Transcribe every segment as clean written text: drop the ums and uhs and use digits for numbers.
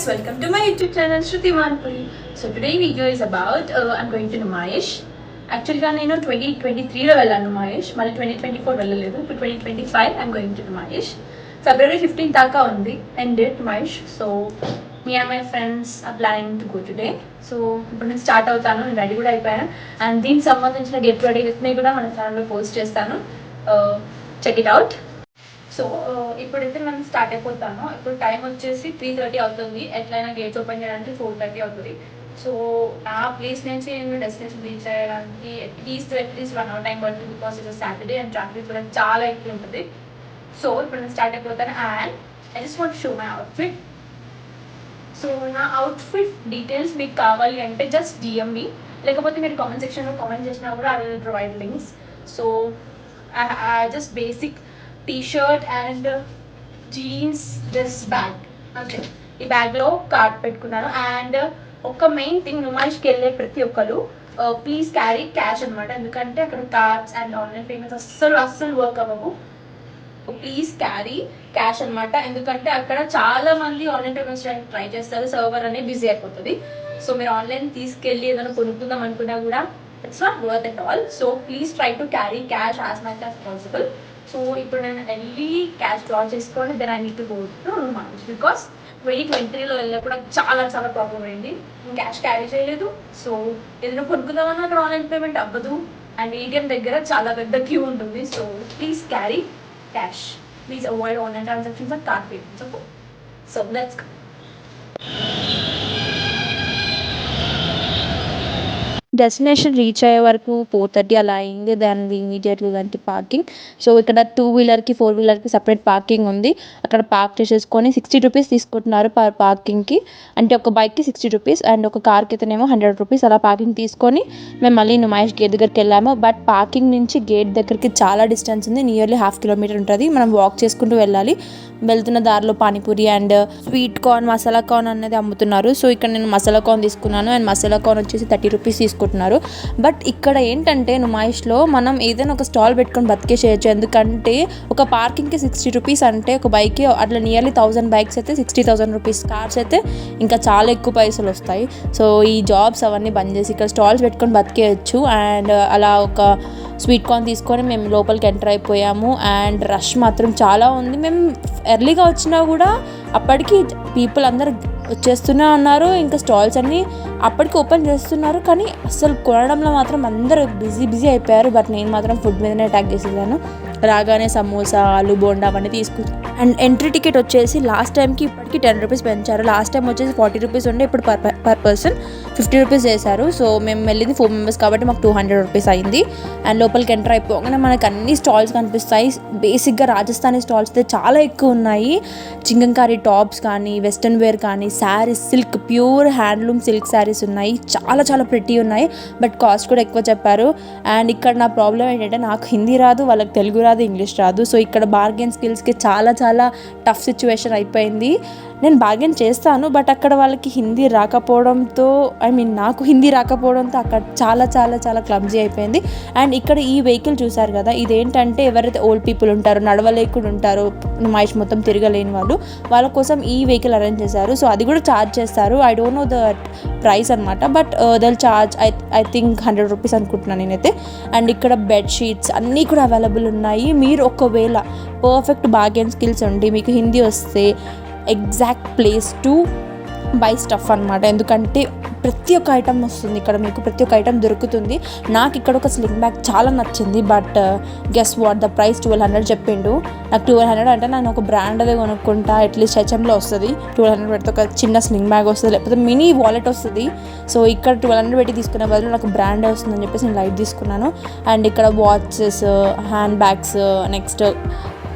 guys, welcome to my YouTube channel Shruti Manpuri. So today video is about I'm going to Numayish. Actually నేను 2023లో వెళ్ళాను నుమాయిష్, మళ్ళీ 2024 వెళ్ళలేదు. ఇప్పుడు 2025 I'm going to Numayish. February 15th దాకా ఉంది end date Numaish. So me and my friends are planning to go today. So ఇప్పుడు నేను start అవుతాను, నేను రెడీ కూడా అయిపోయాను. అండ్ దీనికి సంబంధించిన గెట్ రెడీ కూడా మన ఛానల్లో పోస్ట్ చేస్తాను. Check it out. సో ఇప్పుడైతే మనం స్టార్ట్ అయిపోతాను. ఇప్పుడు టైం వచ్చేసి 3:30 అవుతుంది. ఎట్లయినా గేట్స్ ఓపెన్ చేయడానికి 4:30 అవుతుంది. సో నా ప్లేస్ నుంచి నేను డెస్టినేషన్ రీచ్ అయ్యడానికి అట్లీస్ట్ 1 అవర్ టైం పడుతుంది. Because it's Saturday and traffic కూడా చాలా ఎక్కువ ఉంటుంది. సో ఇప్పుడు నేను స్టార్ట్ అయిపోతాను. And I just want show my outfit. So నా అవుట్ఫిట్ డీటెయిల్స్ మీకు కావాలి అంటే జస్ట్ డిఎం మీ, లేకపోతే మీరు కామెంట్ సెక్షన్లో కామెంట్ చేసినా కూడా I will provide links. So just basic T-shirt and jeans, this bag, అంతే. ఈ బ్యాగ్లో కార్డ్ పెట్టుకున్నాను. అండ్ ఒక మెయిన్ థింగ్, నుమాయిష్కి వెళ్ళే ప్రతి ఒక్కరు ప్లీజ్ క్యారీ క్యాష్ అనమాట. ఎందుకంటే అక్కడ కార్డ్స్ అండ్ ఆన్లైన్ పేమెంట్స్ అస్సలు వర్క్ అవ్వవు. ప్లీజ్ క్యారీ క్యాష్ అనమాట. ఎందుకంటే అక్కడ చాలా మంది ఆన్లైన్ పేమెంట్స్ ట్రై చేస్తారు, సర్వర్ అనేది బిజీ అయిపోతుంది. సో మీరు ఆన్లైన్ తీసుకెళ్ళి ఏదైనా కొనుక్కుందాం అనుకున్నా కూడా it's not worth at all. So please try to carry cash as much as possible. So ఇప్పుడు నేను వెళ్ళి క్యాష్ డ్రా చేసుకొని then I need to go to Numaish. Because 2023లో వెళ్ళినప్పుడు చాలా ప్రాబ్లం అయింది. క్యాష్ క్యారీ చేయలేదు. సో ఏదైనా కొనుక్కుందామన్నా అక్కడ ఆన్లైన్ పేమెంట్ అవ్వదు. అండ్ ఏటీఎం దగ్గర చాలా పెద్ద క్యూ ఉంటుంది. So please carry cash. Please avoid online transactions and card payments. Okay, so let's go. Destination reach అయ్యే వరకు 4:30 అలా అయింది. దాన్ని ఇమీడియట్గా అంటే పార్కింగ్. సో ఇక్కడ 2-వీలర్కి 4-వీలర్కి సపరేట్ పార్కింగ్ ఉంది. అక్కడ పార్క్ చేసేసుకొని 60 రూపీస్ తీసుకుంటున్నారు పర్ పార్కింగ్కి. అంటే ఒక బైక్కి 60 రూపీస్ అండ్ ఒక కార్కి అయితేనేమో 100 రూపీస్. అలా పార్కింగ్ తీసుకొని మేము మళ్ళీ నుమాయిష్ గేట్ దగ్గరికి వెళ్ళాము. బట్ పార్కింగ్ నుంచి గేట్ దగ్గరికి చాలా డిస్టెన్స్ ఉంది, నియర్లీ 1/2 కిలోమీటర్ ఉంటుంది. మనం వాక్ చేసుకుంటూ వెళ్ళాలి. వెళ్తున్న దారిలో panipuri and sweet corn, masala corn అనేది అమ్ముతున్నారు. సో ఇక్కడ నేను మసాలా కార్న్ తీసుకున్నాను. అండ్ మసాలా కార్న్ వచ్చేసి 30 రూపీస్ తీసుకుంటున్నారు. బట్ ఇక్కడ ఏంటంటే నుమాయిష్లో మనం ఏదైనా ఒక స్టాల్ పెట్టుకొని బతికేసేయచ్చు. ఎందుకంటే ఒక పార్కింగ్కి 60 రూపీస్ అంటే ఒక బైక్కి అట్లా నియర్లీ 1000 బైక్స్ అయితే 60,000 రూపీస్. కార్స్ అయితే ఇంకా చాలా ఎక్కువ పైసలు వస్తాయి. సో ఈ జాబ్స్ అవన్నీ బంద్ చేసి ఇక్కడ స్టాల్స్ పెట్టుకొని బతికేయచ్చు. అండ్ అలా ఒక స్వీట్ కార్న్ తీసుకొని మేము లోపలికి ఎంటర్ అయిపోయాము. అండ్ రష్ మాత్రం చాలా ఉంది. మేము ఎర్లీగా వచ్చినా కూడా అప్పటికి పీపుల్ అందరు వచ్చేస్తూనే ఉన్నారు. ఇంకా స్టాల్స్ అన్నీ అప్పటికి ఓపెన్ చేస్తున్నారు, కానీ అసలు కొనడంలో మాత్రం అందరూ బిజీ అయిపోయారు. బట్ నేను మాత్రం ఫుడ్ మీదనే అటాక్ చేసేదాను. రాగానే సమోసా, ఆలు బోండా అవన్నీ తీసుకున్నాను. అండ్ ఎంట్రీ టికెట్ వచ్చేసి లాస్ట్ టైంకి ఇప్పటికి 10 రూపీస్ పెంచారు. లాస్ట్ టైం వచ్చేసి 40 రూపీస్ ఉండే, ఇప్పుడు పర్ పర్సన్ 50 రూపీస్ చేశారు. సో మేము వెళ్ళింది 4 మెంబర్స్ కాబట్టి మాకు 200 రూపీస్ అయింది. అండ్ లోపలికి ఎంటర్ అయిపోగానే మనకు అన్ని స్టాల్స్ కనిపిస్తాయి. బేసిక్గా రాజస్థానీ స్టాల్స్ అయితే చాలా ఎక్కువ ఉన్నాయి. చింగంకారీ టాప్స్ కానీ, వెస్ట్రన్ వేర్ కానీ, saris, silk, pure handloom silk saris ఉన్నాయి. చాలా ప్రెటీ ఉన్నాయి. బట్ కాస్ట్ కూడా ఎక్కువ చెప్పారు. అండ్ ఇక్కడ నా ప్రాబ్లం ఏంటంటే నాకు హిందీ రాదు, వాళ్ళకి తెలుగు రాదు, ఇంగ్లీష్ రాదు. సో ఇక్కడ బార్గెన్ స్కిల్స్కి చాలా టఫ్ సిచ్యువేషన్ అయిపోయింది. నేను బార్గెన్ చేస్తాను, బట్ అక్కడ వాళ్ళకి హిందీ రాకపోవడంతో, నాకు హిందీ రాకపోవడంతో అక్కడ చాలా క్లమ్జీ అయిపోయింది. అండ్ ఇక్కడ ఈ వెహికల్ చూసారు కదా, ఇదేంటంటే ఎవరైతే ఓల్డ్ పీపుల్ ఉంటారో, నడవలేకుండా ఉంటారో, నుమాయిష్ మొత్తం తిరగలేని వాళ్ళ కోసం ఈ వెహికల్ అరేంజ్ చేశారు. సో అది కూడా ఛార్జ్ చేస్తారు. I don't know the price అనమాట. But the charge I think 100 rupees అనుకుంటున్నాను నేనైతే. అండ్ ఇక్కడ బెడ్షీట్స్ అన్నీ కూడా అవైలబుల్ ఉన్నాయి. మీరు ఒకవేళ పర్ఫెక్ట్ బార్గెన్ స్కిల్స్ ఉండి మీకు హిందీ వస్తే exact place to buy stuff అనమాట. ఎందుకంటే ప్రతి ఒక్క ఐటమ్ వస్తుంది ఇక్కడ, మీకు ప్రతి ఒక్క ఐటమ్ దొరుకుతుంది. నాకు ఇక్కడ ఒక స్లింగ్ బ్యాగ్ చాలా నచ్చింది. But guess what, the price 1200 చెప్పిండు. నాకు 1200 అంటే నేను ఒక బ్రాండ్ అదే కొనుక్కుంటా. అట్లీస్ట్ హెచ్ఎంలో వస్తుంది 1200 పెడితే ఒక చిన్న స్లింగ్ బ్యాగ్ వస్తుంది, లేకపోతే మినీ వాలెట్ వస్తుంది. సో ఇక్కడ 1200 పెట్టి తీసుకునే బదులు నాకు బ్రాండ్ వస్తుందని చెప్పేసి నేను లైట్ తీసుకున్నాను. అండ్ ఇక్కడ watches, hand bags, next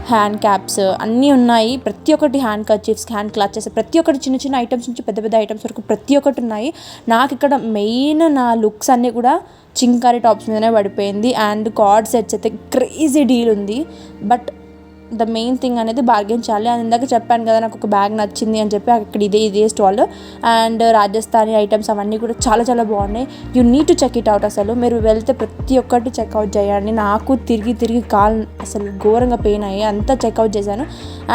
hand caps అన్నీ ఉన్నాయి. ప్రతి ఒక్కటి హ్యాండ్ కర్చీఫ్స్, హ్యాండ్ క్లచెస్, ప్రతి ఒక్కటి చిన్న ఐటమ్స్ నుంచి పెద్ద ఐటమ్స్ వరకు ప్రతి ఒక్కటి ఉన్నాయి. నాకు ఇక్కడ మెయిన్ నా లుక్స్ అన్నీ కూడా చింకారీ టాప్స్ మీదనే పడిపోయింది. అండ్ కార్డ్ సెట్స్ అయితే క్రేజీ డీల్ ఉంది. బట్ ద మెయిన్ థింగ్ అనేది బార్గెన్ చేయాలి. అండ్ ఇందాక చెప్పాను కదా నాకు ఒక బ్యాగ్ నచ్చింది అని చెప్పి, అక్కడ ఇదే స్టాల్. అండ్ రాజస్థానీ ఐటమ్స్ అవన్నీ కూడా చాలా చాలా బాగున్నాయి. You need to check it out. అసలు మీరు వెళ్తే ప్రతి ఒక్కటి చెక్అవుట్ చేయండి. నాకు తిరిగి కాల్ అసలు ఘోరంగా పెయిన్ అయ్యి అంతా చెక్అవుట్ చేశాను.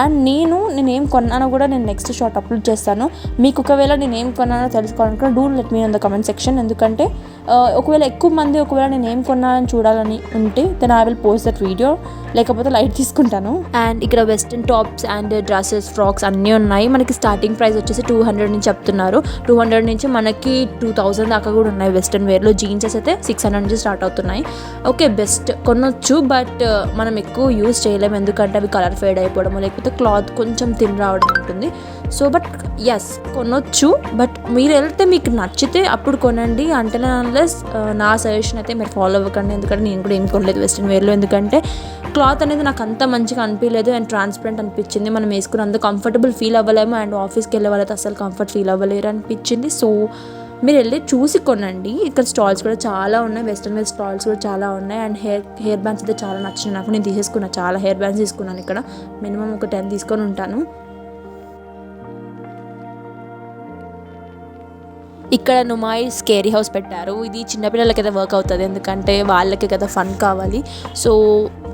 అండ్ నేను ఏం కొన్నానో కూడా నేను నెక్స్ట్ షార్ట్ అప్లోడ్ చేస్తాను. మీకు ఒకవేళ నేను ఏం కొన్నానో తెలుసుకోవాలనుకుంటే do let me in the comment section. ఎందుకంటే ఒకవేళ ఎక్కువ మంది ఒకవేళ నేను ఏం కొన్నానని చూడాలని ఉంటే then I will post that video, లేకపోతే లైట్ తీసుకుంటాను. అండ్ ఇక్కడ western tops and dresses, frocks అన్నీ ఉన్నాయి. మనకి స్టార్టింగ్ ప్రైస్ వచ్చేసి 200 నుంచి చెప్తున్నారు. 200 నుంచి మనకి 2000 దాకా కూడా ఉన్నాయి. వెస్ట్రన్ వేర్లో జీన్సెస్ అయితే 600 నుంచి స్టార్ట్ అవుతున్నాయి. ఓకే, బెస్ట్ కొనొచ్చు, బట్ మనం ఎక్కువ యూజ్ చేయలేము. ఎందుకంటే అవి కలర్ ఫేడ్ అయిపోవడం, లేకపోతే క్లాత్ కొంచెం తిన్ రావడం ఉంటుంది. సో బట్ ఎస్ కొనొచ్చు, బట్ మీరు వెళ్తే మీకు నచ్చితే అప్పుడు కొనండి. అంటే నా సజెషన్ అయితే మీరు ఫాలో అవ్వకండి. ఎందుకంటే నేను కూడా ఏం కొనలేదు వెస్ట్రన్ వేర్లో. ఎందుకంటే క్లాత్ అనేది నాకు అంత మంచిగా అనిపించలేదు అండ్ ట్రాన్స్పరెంట్ అనిపించింది. మనం వేసుకుని అంత కంఫర్టబుల్ ఫీల్ అవ్వలేము. అండ్ ఆఫీస్కి వెళ్ళే వాళ్ళైతే అసలు కంఫర్ట్ ఫీల్ అవ్వలేరు అనిపించింది. సో మీరు వెళ్ళి చూసి కొనండి. ఇక్కడ స్టాల్స్ కూడా చాలా ఉన్నాయి. వెస్ట్రన్ వేర్ స్టాల్స్ కూడా చాలా ఉన్నాయి. అండ్ హెయిర్ బ్యాండ్స్ అయితే చాలా నచ్చినాయి నాకు. నేను తీసేసుకున్నాను, చాలా హెయిర్ బ్యాండ్స్ తీసుకున్నాను. ఇక్కడ మినిమం ఒక 10 తీసుకొని ఉంటాను. ఇక్కడ నుమాయి స్కేరీ హౌస్ పెట్టారు. ఇది చిన్నపిల్లలకైతే వర్క్ అవుతుంది, ఎందుకంటే వాళ్ళకి కదా ఫన్ కావాలి. సో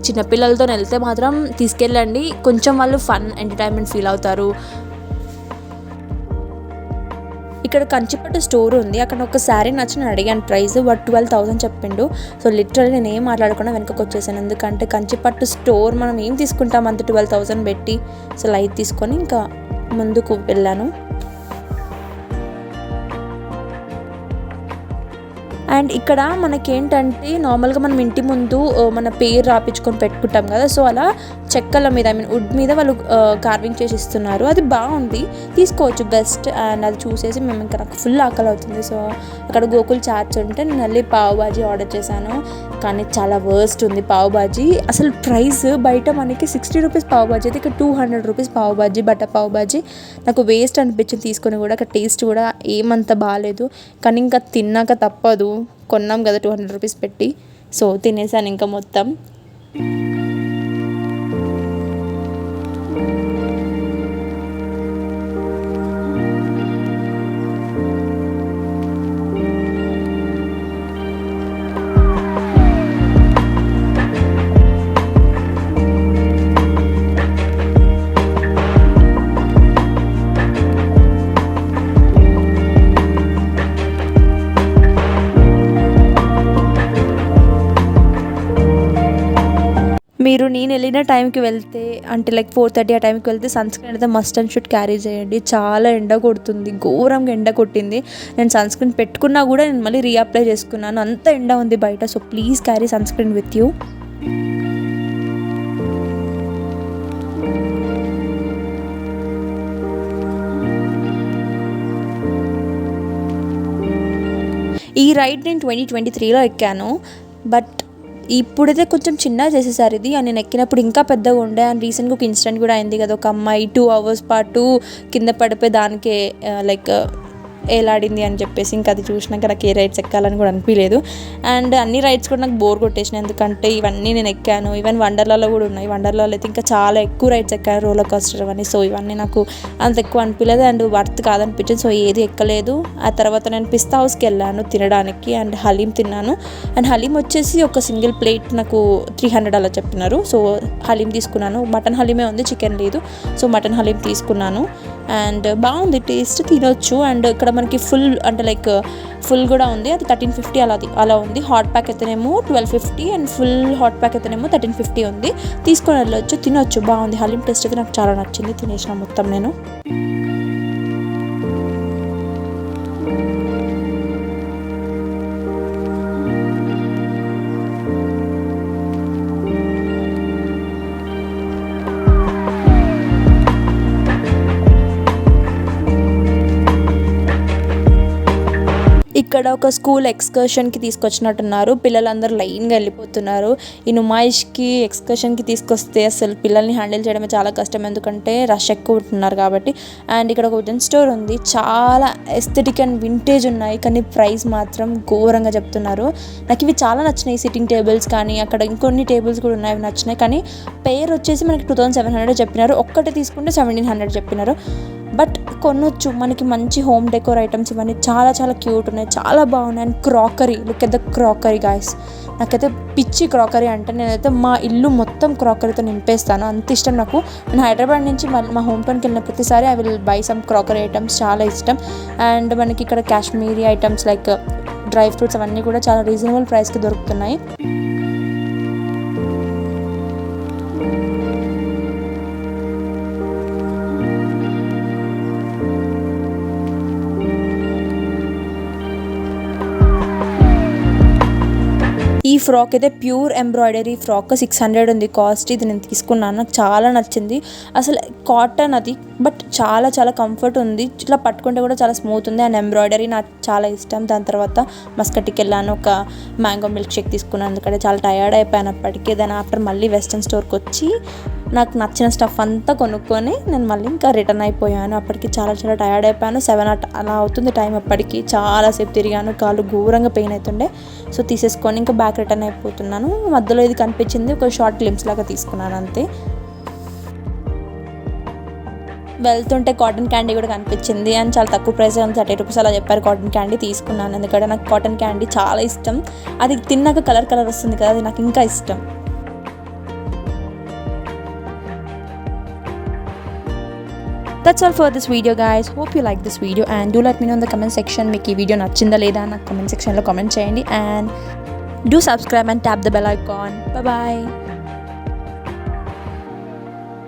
చిన్నపిల్లలతో వెళ్తే మాత్రం తీసుకెళ్ళండి. కొంచెం వాళ్ళు ఫన్ ఎంటర్టైన్మెంట్ ఫీల్ అవుతారు. ఇక్కడ కంచిపట్టు స్టోర్ ఉంది. అక్కడ ఒక శారీ నచ్చి నేను అడిగాను ప్రైస్, బట్ 12,000 చెప్పిండు. సో లిటరల్లీ నేను ఏం మాట్లాడకుండా వెనకకు వచ్చేసాను. ఎందుకంటే కంచిపట్టు స్టోర్ మనం ఏం తీసుకుంటాం అంత 12,000 పెట్టి. సో లైట్ తీసుకొని ఇంకా ముందుకు వెళ్ళాను. అండ్ ఇక్కడ మనకేంటంటే నార్మల్గా మనం ఇంటి ముందు మన పేరు రాపించుకొని పెట్టుకుంటాం కదా. సో అలా చెక్కల మీద వుడ్ మీద వాళ్ళు కార్వింగ్ చేసి ఇస్తున్నారు. అది బాగుంది, తీసుకోవచ్చు, బెస్ట్. అండ్ అది చూసేసి మేము ఇంకా నాకు ఫుల్ ఆకలి అవుతుంది. సో అక్కడ గోకుల్ చాట్స్ ఉంటే నేను వెళ్ళి పావ్ బాజీ ఆర్డర్ చేశాను. కానీ చాలా వర్స్ట్ ఉంది పావ్ బాజీ. అసలు ప్రైస్ బయట మనకి 60 రూపీస్ పావ్ బాజీ అయితే ఇక్కడ 200 రూపీస్ పావ్ బాజీ, బటర్ పావ్ బాజీ. నాకు వేస్ట్ అనిపించింది తీసుకొని కూడా. అక్కడ టేస్ట్ కూడా ఏమంత బాగాలేదు. కానీ ఇంకా తిన్నాక తప్పదు, కొన్నాం కదా 200 రూపీస్ పెట్టి. సో తినేసాను ఇంకా మొత్తం. మీరు నేను వెళ్ళిన టైంకి వెళ్తే అంటే లైక్ 4:30 ఆ టైంకి వెళ్తే సన్ స్క్రీన్ అయితే మస్ట్ అండ్ షుడ్ క్యారీ చేయండి. చాలా ఎండ కొడుతుంది, ఘోరంగా ఎండ కొట్టింది. నేను సన్ స్క్రీన్ పెట్టుకున్నా కూడా నేను మళ్ళీ రీఅప్లై చేసుకున్నాను, అంత ఎండ ఉంది బయట. So please carry sunscreen with you. ఈ రైడ్ నేను 2023లో ఎక్కాను, బట్ ఇప్పుడైతే కొంచెం చిన్నగా చేసేసారు ఇది. నేను ఎక్కినప్పుడు ఇంకా పెద్దగా ఉండే. అండ్ రీసెంట్గా ఒక ఇన్సిడెంట్ కూడా అయింది కదా, ఒక అమ్మాయి 2 hours పాటు కింద పడిపోయి దానికే లైక్ ఏలాడింది అని చెప్పేసి. ఇంకా అది చూసినాక నాకు ఏ రైడ్స్ ఎక్కాలని కూడా అనిపించలేదు. అండ్ అన్ని రైడ్స్ కూడా నాకు బోర్ కొట్టేసినాయి, ఎందుకంటే ఇవన్నీ నేను ఎక్కాను. ఈవెన్ వండర్లాలో కూడా ఉన్నాయి. వండర్లాలో అయితే ఇంకా చాలా ఎక్కువ రైడ్స్ ఎక్కాను, రోలర్ కోస్టర్ అవన్నీ. సో ఇవన్నీ నాకు అంత ఎక్కువ అనిపించలేదు అండ్ వర్త్ కాదనిపించింది. సో ఏది ఎక్కలేదు. ఆ తర్వాత నేను పిస్తా హౌస్కి వెళ్ళాను తినడానికి అండ్ హలీం తిన్నాను. అండ్ హలీం వచ్చేసి ఒక సింగిల్ ప్లేట్ నాకు 300 అలా చెప్పినారు. సో హలీం తీసుకున్నాను. మటన్ హలీమే ఉంది, చికెన్ లేదు. సో మటన్ హలీం తీసుకున్నాను అండ్ బాగుంది, టేస్ట్ తినొచ్చు. అండ్ ఇక్కడ మనకి ఫుల్ అంటే లైక్ ఫుల్ కూడా ఉంది, అది 1350 అలా ఉంది. హాట్ ప్యాక్ అయితేనేమో 1250 అండ్ ఫుల్ హాట్ ప్యాక్ అయితేనేమో 1350 ఉంది. తీసుకొని వెళ్ళొచ్చు, తినొచ్చు, బాగుంది. హలీం టేస్ట్ అయితే నాకు చాలా నచ్చింది, తినేసిన మొత్తం నేను. ఇక్కడ ఒక స్కూల్ ఎక్స్కర్షన్కి తీసుకొచ్చినట్టున్నారు. పిల్లలందరూ లైన్గా వెళ్ళిపోతున్నారు. ఈ నుమాయిష్కి ఎక్స్కర్షన్కి తీసుకొస్తే అసలు పిల్లల్ని హ్యాండిల్ చేయడమే చాలా కష్టం, ఎందుకంటే రష్ ఎక్కువ ఉంటున్నారు కాబట్టి. అండ్ ఇక్కడ ఒక వుడెన్ స్టోర్ ఉంది. చాలా ఎస్థెటిక్ అండ్ వింటేజ్ ఉన్నాయి, కానీ ప్రైస్ మాత్రం ఘోరంగా చెప్తున్నారు. నాకు ఇవి చాలా నచ్చినాయి. సిట్టింగ్ టేబుల్స్ కానీ అక్కడ ఇంకొన్ని టేబుల్స్ కూడా ఉన్నాయి, అవి నచ్చినాయి. కానీ పేరు వచ్చేసి మనకి 2700 చెప్పినారు. ఒక్కటి తీసుకుంటే 1700 చెప్పినారు. బట్ కొనొచ్చు, మనకి మంచి హోమ్ డెకోర్ ఐటమ్స్ ఇవన్నీ చాలా చాలా క్యూట్ ఉన్నాయి, చాలా బాగున్నాయి. And crockery, look at the crockery guys. నాకైతే పిచ్చి క్రాకరీ అంటే, నేనైతే మా ఇల్లు మొత్తం క్రాకరీతో నింపేస్తాను, అంత ఇష్టం నాకు. నేను హైదరాబాద్ నుంచి మా హోమ్ టౌన్కి వెళ్ళిన ప్రతిసారి I will buy some crockery items, చాలా ఇష్టం. అండ్ మనకి ఇక్కడ Kashmiri items like dry fruits అవన్నీ కూడా చాలా రీజనబుల్ ప్రైస్కి దొరుకుతున్నాయి. ఈ ఫ్రాక్ అయితే ప్యూర్ ఎంబ్రాయిడరీ ఫ్రాక్, 600 ఉంది కాస్ట్. ఇది నేను తీసుకున్నాను, నాకు చాలా నచ్చింది. అసలు కాటన్ అది, బట్ చాలా చాలా కంఫర్ట్ ఉంది. ఇట్లా పట్టుకుంటే కూడా చాలా స్మూత్ ఉంది. అండ్ ఎంబ్రాయిడరీ నాకు చాలా ఇష్టం. దాని తర్వాత మస్కట్కి వెళ్ళాను, ఒక మ్యాంగో మిల్క్ షేక్ తీసుకున్నాను, ఎందుకంటే చాలా టయర్డ్ అయిపోయాను అప్పటికే. దాని ఆఫ్టర్ మళ్ళీ వెస్ట్రన్ స్టోర్కి వచ్చి నాకు నచ్చిన స్టఫ్ అంతా కొనుక్కొని నేను మళ్ళీ ఇంకా రిటర్న్ అయిపోయాను. అప్పటికి చాలా చాలా టయర్డ్ అయిపోయాను. 7 అలా అవుతుంది టైం. అప్పటికి చాలాసేపు తిరిగాను, కాళ్ళు ఘోరంగా పెయిన్ అవుతుండే. సో తీసేసుకొని ఇంకా బ్యాక్ రిటర్న్ అయిపోతున్నాను. మధ్యలో ఇది కనిపించింది, ఒక షార్ట్ గ్లిమ్స్ లాగా తీసుకున్నాను అంతే. వెళ్తుంటే కాటన్ క్యాండీ కూడా కనిపించింది, అండ్ చాలా తక్కువ ప్రైస్ ఉంది, 30 రూపీస్ అలా చెప్పారు. కాటన్ క్యాండీ తీసుకున్నాను, ఎందుకంటే నాకు కాటన్ క్యాండీ చాలా ఇష్టం. అది తిన్నాక కలర్ వస్తుంది కదా, అది నాకు ఇంకా ఇష్టం. That's all for this video guys. Hope you like this video and do let me know in the comment section మీకు ఈ వీడియో నచ్చిందా లేదా నాకు comment section లో కామెంట్ చేయండి. And do subscribe and tap the bell icon. Bye bye.